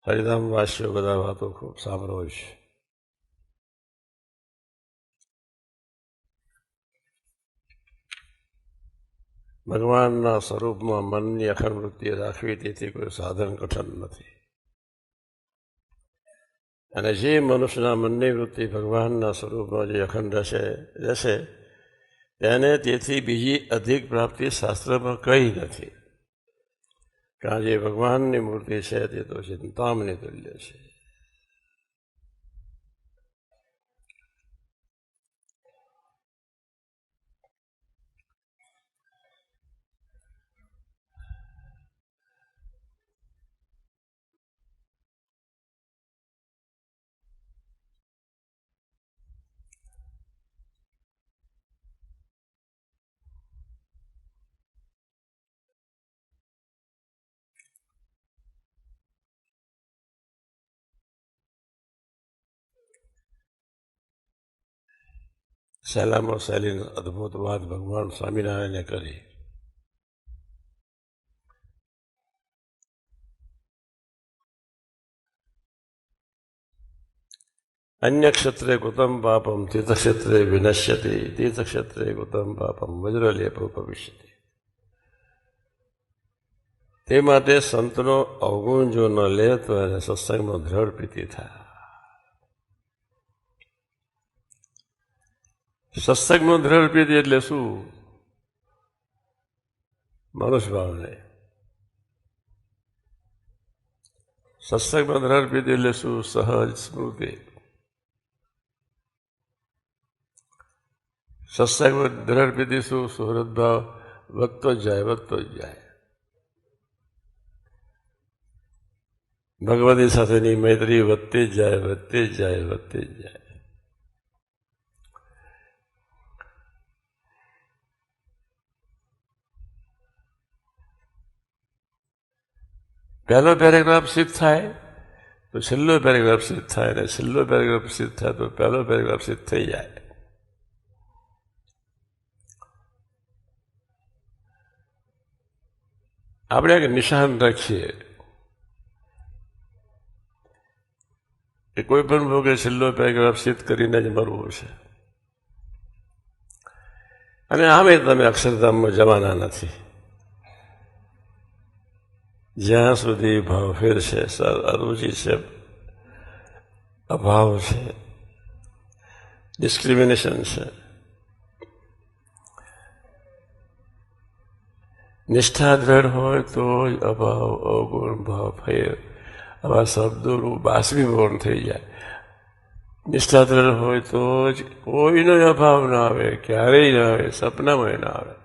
હરિધામવાસીઓ બધા વાતો ખૂબ સાંભળો છે. ભગવાનના સ્વરૂપમાં મનની અખંડ વૃત્તિ રાખવી તેથી કોઈ સાધન કઠણ નથી. અને જે મનુષ્યના મનની વૃત્તિ ભગવાનના સ્વરૂપમાં જે અખંડ રહેશે તેને તેથી બીજી અધિક પ્રાપ્તિ શાસ્ત્રમાં કંઈ નથી. કારણ જે ભગવાનની મૂર્તિ છે તે તો ચિંતામણી તુલ્ય છે. સહેલામાં સહેલી અદભુત વાત ભગવાન સ્વામિનારાયણે કરી. અન્ય ક્ષેત્રે કુતમ પાપમ તીર્થક્ષેત્રે વિનશ્યતિ તીર્થક્ષેત્રે કુતમ પાપમ વજ્રલેપો ભવિષ્યતિ. તે માટે સંતનો અવગુણ જો ન લે તો એને સત્સંગમાં દ્રઢ પ્રીતિ થાય. સત્સંગમાં દ્રઢ પ્રીતિ એટલે શું? મનુષ્ય ભાવ નહીં. સત્સંગમાં દ્રઢ પ્રીતિ એટલે શું? સહજ સ્મૃતિ. સત્સંગમાં દ્રઢ પ્રીતિ શું? સુહૃદ ભાવ વધતો જ જાય, વધતો જ જાય. ભગવતી સાથેની મૈત્રી વધતી જ જાય, વધતી જ જાય, વધતી જ જાય. પહેલો પેરેગ્રાફ સિદ્ધ થાય તો છેલ્લો પેરેગ્રાફ સિદ્ધ થાય, અને છેલ્લો પેરેગ્રાફ સિદ્ધ થાય તો પહેલો પેરેગ્રાફ સિદ્ધ થઈ જાય. આપણે એક નિશાન રાખીએ કે કોઈ પણ ભોગે છેલ્લો પેરેગ્રાફ સિદ્ધ કરીને જ મરવું છે. અને આમે તમે અક્ષરધામમાં જવાના નથી. જ્યાં સુધી ભાવફેર છે, અરુચિ છે, અભાવ છે, ડિસ્ક્રિમિનેશન છે, નિષ્ઠા દ્રઢ હોય તો જ અભાવ, અવગુણ, ભાવ, ફેર આવા શબ્દોનું બાષ્પીભવન થઈ જાય. નિષ્ઠા દ્રઢ હોય તો જ કોઈનો અભાવ ના આવે, ક્યારેય ના આવે, સપનામાં ના આવે.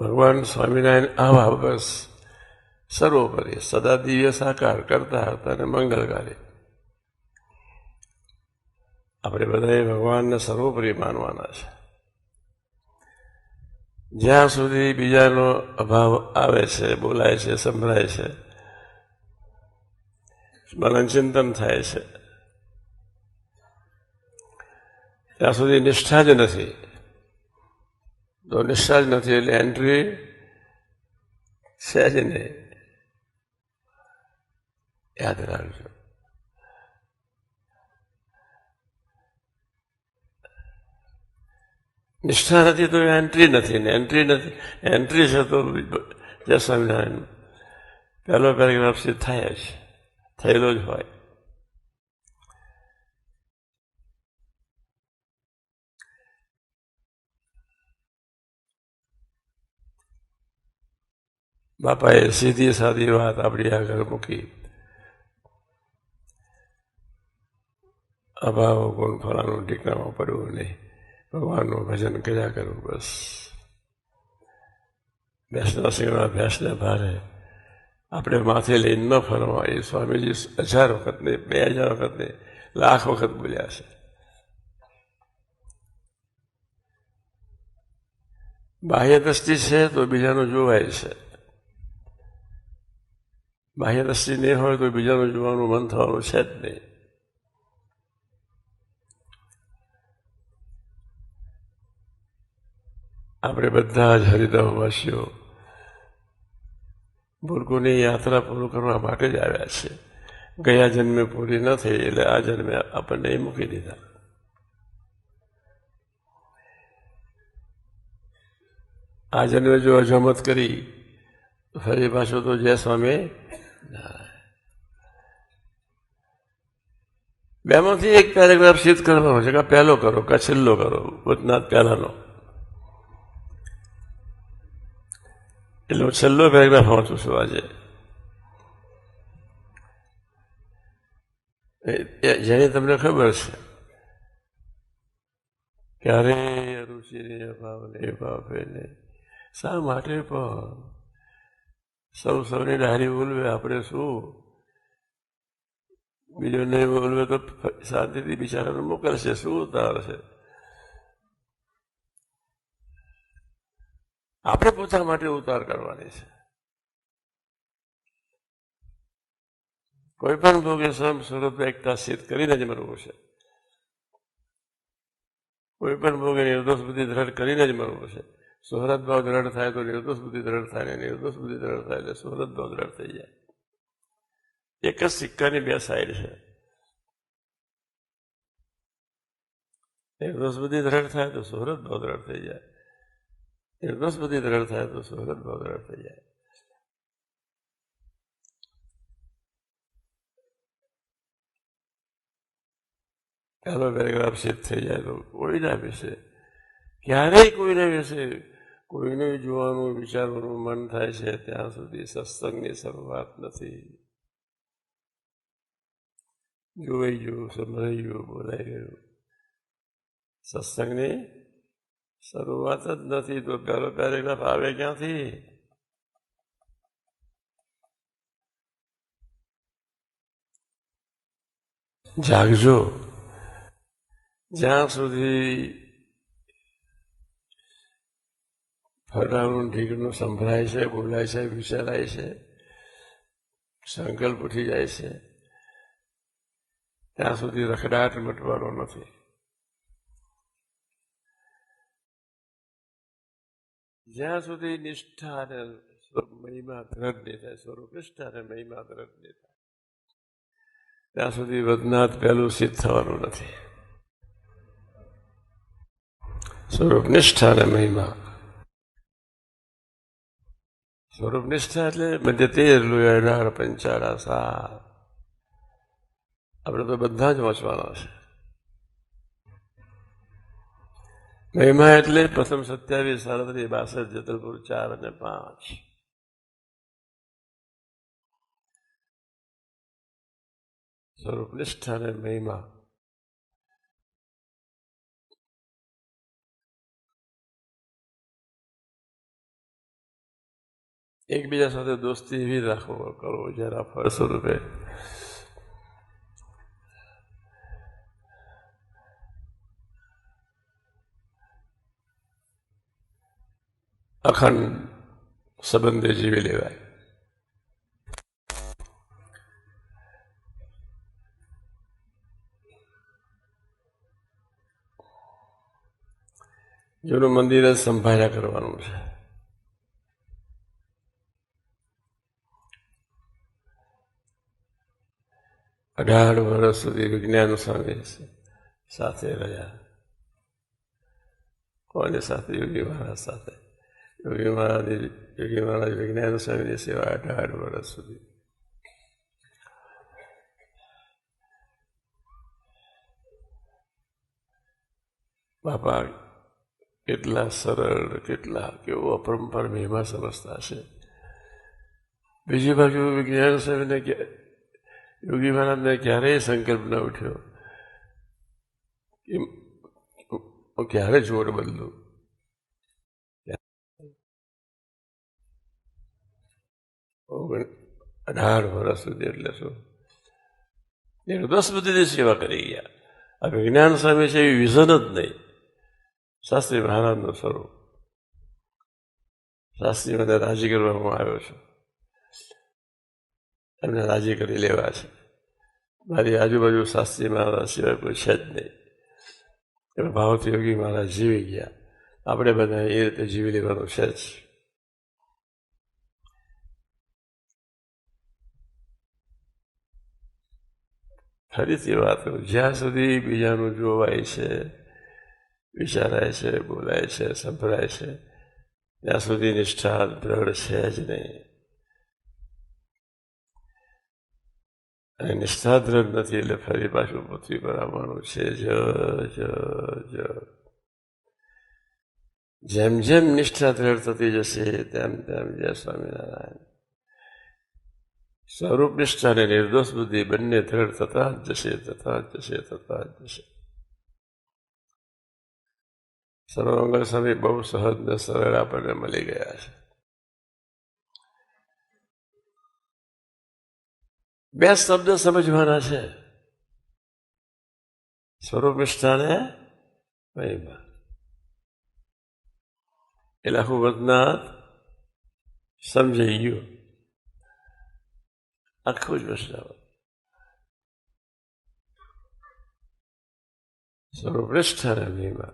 ભગવાન સ્વામિનારાયણ આવા બસ સર્વોપરી સદા દિવ્ય સાકાર કરતા હતા અને મંગલકારી. આપણે બધાએ ભગવાનને સર્વોપરી માનવાના છે. જ્યાં સુધી બીજાનો અભાવ આવે છે, બોલાય છે, સંભળાય છે, મનનચિંતન થાય છે, ત્યાં સુધી નિષ્ઠા જ નથી. તો નિષ્ઠા જ નથી એટલે એન્ટ્રી છે જ નહીં. યાદ રાખજો. નિષ્ઠા નથી તો એન્ટ્રી નથી, ને એન્ટ્રી નથી, એન્ટ્રી છે તો જય સ્વામિનારાયણ પહેલો પેરેગ્રાફ સિદ્ધ થાય જ, થયેલો જ હોય. બાપાએ સીધી સાદી વાત આપણી આગળ મૂકી. અભાવ ગુણ ફળાનું ટીકામાં પડવું નહીં, ભગવાનનું ભજન કર્યા કરવું બસ. ભેંસના સિંગડા ભેંસને ભારે આપણે માથે લઈને ન ફરવા, એ સ્વામીજી 1000 વખત નહીં, 2000 વખત નહીં, લાખ વખત બોલ્યા છે. બાહ્ય દ્રષ્ટિ છે તો બીજાનું જોવાય છે, બાહ્ય દ્રષ્ટિ નહીં હોય તો બીજાનું જોવાનું મન થવાનું છે જ નહીં. આપણે બધા જ હરિધામવાસીઓ ભૂલકોની યાત્રા પૂરું કરવા માટે જ આવ્યા છે. ગયા જન્મે પૂરી ન થઈ એટલે આ જન્મે આપણને એ મૂકી દીધા. આ જન્મે જો અજમત કરી તો ફરી પાછું તો જય સ્વામી બેમાંથી એક પેરેગ્રાફ સિદ્ધ કરવાનો છે કે પહેલો કરો કે છેલ્લો કરો, ભૂતનાથ પહેલાનો. એટલે હું છેલ્લો પેરેગ્રાફ વાંચું છું આજે. જેની તમને ખબર છે ક્યારે રુચિને અભાવને પાપેને શા માટે પણ સૌની ડાયરી બોલવે, આપણે શું બીજું નહીં બોલવે તો શાંતિથી બિચારાને મોકલશે, શું ઉતારશે. આપણે પોતા માટે ઉતાર કરવાની છે. કોઈ પણ ભોગે સ્વરૂપ એકતા સિદ્ધ કરીને જ મરવું છે. કોઈ પણ ભોગે નિર્દોષ બુદ્ધિ દ્રઢ કરીને જ મરવું છે. સુહૃદ ભાવ દ્રઢ થાય તો નિર્દોષ બુદ્ધિ દ્રઢ થાય, ને નિર્દોષ બુદ્ધિ દ્રઢ થાય એટલે સુહૃદ ભાવ દ્રઢ થઈ જાય. એક જ સિક્કાની બે સાઈડ છે. નિર્દોષ બુદ્ધિ દ્રઢ થાય તો સુહૃદ ભાવ દ્રઢ થઈ જાય, નિર્દોષ બુદ્ધિ દ્રઢ થાય તો સુહૃદ ભાવ દ્રઢ થઈ જાય. પહેલો પેરેગ્રાફ સિદ્ધ થઈ જાય તો કોઈના વિશે ક્યારેય કોઈના વિશે કોઈને જોવાનું વિચારવાનું મન થાય છે ત્યાં સુધી સત્સંગની શરૂઆત નથી. જોઈ ગયું, સંભળાઈ ગયું, બોલાઈ ગયું, સત્સંગની શરૂઆત જ નથી. તો પહેલો પેરેગ્રાફ આવે ક્યાંથી? જાગજો. જ્યાં સુધી ફટાનું ઢીકનું સંભળાય છે, બોલાય છે, વિચારાય છે, સંકલ્પ ઉઠી જાય છે, ત્યાં સુધી રખડાટ મટવાનો નથી. જ્યાં સુધી નિષ્ઠા અને મહિમા દ્રઢ નહીં થાય, સ્વરૂપ નિષ્ઠા અને મહિમા દ્રઢ નહીં થાય, ત્યાં સુધી વદનાથ પહેલું સિદ્ધ થવાનું નથી. સ્વરૂપ નિષ્ઠા અને મહિમા. સ્વરૂપ નિષ્ઠા એટલે મધ્ય 13, 18, 55, 7. આપણે તો બધા જ વાંચવાના છે. મહિમા એટલે પ્રથમ 27, 37, 62, જતલપુર 4 અને 5. સ્વરૂપ નિષ્ઠા અને મહિમા. એકબીજા સાથે દોસ્તી એવી રાખવો કરો જેના ફળ સ્વરૂપે અખંડ સંબંધે જીવી લેવાય. જૂનું મંદિર જ સંભાળ્યા કરવાનું છે. અઢાર વર્ષ સુધી વિજ્ઞાન સ્વામી સાથે રહ્યા. કોની સાથે? યોગી મહારાજ સાથે. યોગી મહારાજ વિજ્ઞાન સ્વામીની સેવા 18 વર્ષ સુધી. બાપા કેટલા સરળ, કેવો અપરંપાર મહિમા સમજતા છે. બીજી બાજુ વિજ્ઞાન સ્વામીને યોગી મહારાજને ક્યારેય સંકલ્પ ન ઉઠ્યો કે હું ક્યારે જોડ બદલું. 18 વર્ષ સુધી એટલે શું નિર્દોષ બુદ્ધિથી સેવા કરી ગયા. આ વિજ્ઞાન સ્વામી છે એવી વિઝન જ નહીં. શાસ્ત્રી મહારાજનું સ્વરૂપ. શાસ્ત્રી મને રાજી કરવામાં આવ્યો છું, એમને રાજી કરી લેવા છે. મારી આજુબાજુ શાસ્ત્રી મહારાજ સિવાય કોઈ છે જ નહીં. એમાં ભાવથી યોગી મહારાજ જીવી ગયા. આપણે બધા એ રીતે જીવી લેવાનું છે જ. ફરીથી વાત કરું, જ્યાં સુધી બીજાનું જોવાય છે, વિચારાય છે, બોલાય છે, સંભળાય છે, ત્યાં સુધી નિષ્ઠા દ્રઢ છે જ નહીં. અને નિષ્ઠા દ્રઢ નથી એટલે ફરી પાછું પૃથ્વી પર આવવાનું છે. જેમ જેમ નિષ્ઠા દ્રઢ થતી જશે તેમ તેમ જય સ્વામિનારાયણ સ્વરૂપ નિષ્ઠા અને નિર્દોષ બુદ્ધિ બંને દ્રઢ થતા જ જશે, થતા જ જશે, થતા જ જશે. સર્વમંગલ સ્વામી બહુ સહજ ને સરળ આપણને મળી ગયા છે. બે શબ્દ સમજવાના છે, સ્વરૂપ નિષ્ઠા ને મહિમા. એટલે આખું વચનાથ સમજાઈ ગયું, આખું જ વચનાથ. સ્વરૂપ નિષ્ઠા ને મહિમા